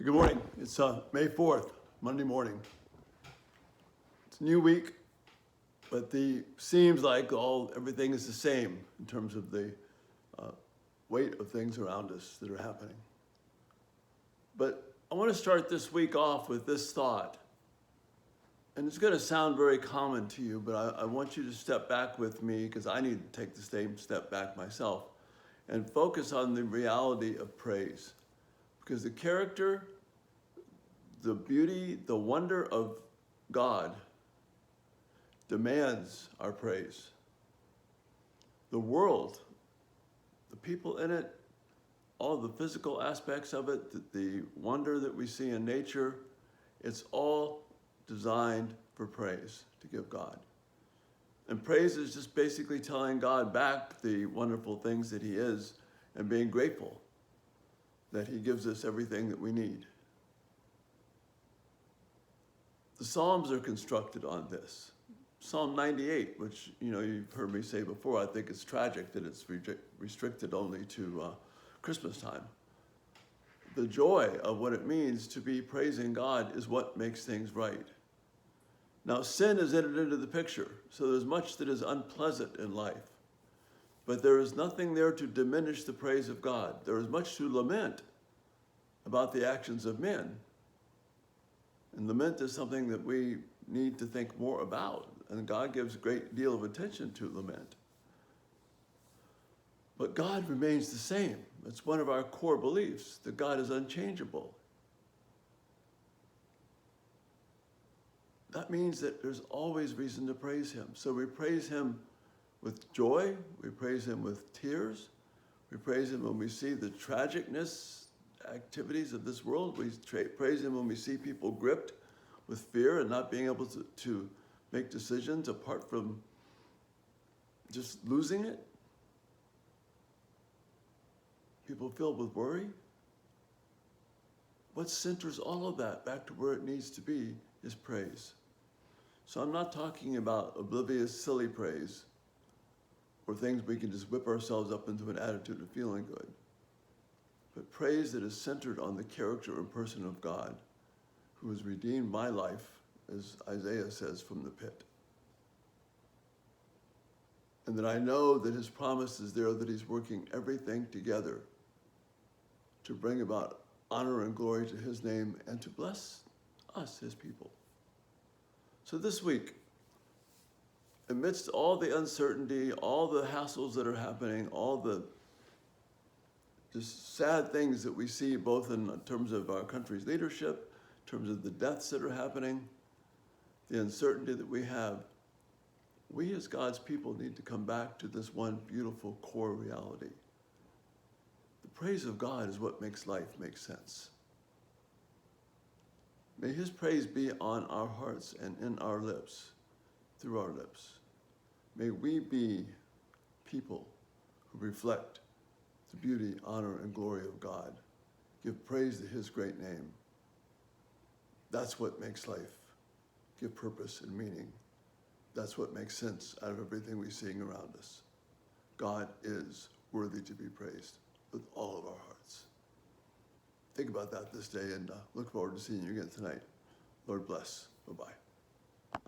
Good morning. It's May 4th, Monday morning. It's a new week, but seems like everything is the same in terms of the weight of things around us that are happening. But I want to start this week off with this thought. And it's going to sound very common to you, but I want you to step back with me because I need to take the same step back myself and focus on the reality of praise. Because the character, the beauty, the wonder of God demands our praise. The world, the people in it, all the physical aspects of it, the wonder that we see in nature, it's all designed for praise, to give God. And praise is just basically telling God back the wonderful things that He is and being grateful that He gives us everything that we need. The Psalms are constructed on this. Psalm 98, which you've heard me say before, I think it's tragic that it's restricted only to Christmas time. The joy of what it means to be praising God is what makes things right. Now, sin is entered into the picture, so there's much that is unpleasant in life. But there is nothing there to diminish the praise of God. There is much to lament about the actions of men. And lament is something that we need to think more about. And God gives a great deal of attention to lament. But God remains the same. It's one of our core beliefs, that God is unchangeable. That means that there's always reason to praise Him. So we praise Him with joy, we praise Him with tears, we praise Him when we see the tragicness, activities of this world, we praise Him when we see people gripped with fear and not being able to make decisions apart from just losing it. People filled with worry. What centers all of that back to where it needs to be is praise. So I'm not talking about oblivious, silly praise or things we can just whip ourselves up into an attitude of feeling good, but praise that is centered on the character and person of God, who has redeemed my life, as Isaiah says, from the pit. And that I know that His promise is there, that He's working everything together to bring about honor and glory to His name and to bless us, His people. So this week, amidst all the uncertainty, all the hassles that are happening, all the just sad things that we see both in terms of our country's leadership, in terms of the deaths that are happening, the uncertainty that we have, we as God's people need to come back to this one beautiful core reality. The praise of God is what makes life make sense. May His praise be on our hearts and in our lips, through our lips. May we be people who reflect the beauty, honor, and glory of God. Give praise to His great name. That's what makes life give purpose and meaning. That's what makes sense out of everything we're seeing around us. God is worthy to be praised with all of our hearts. Think about that this day and look forward to seeing you again tonight. Lord bless. Bye-bye.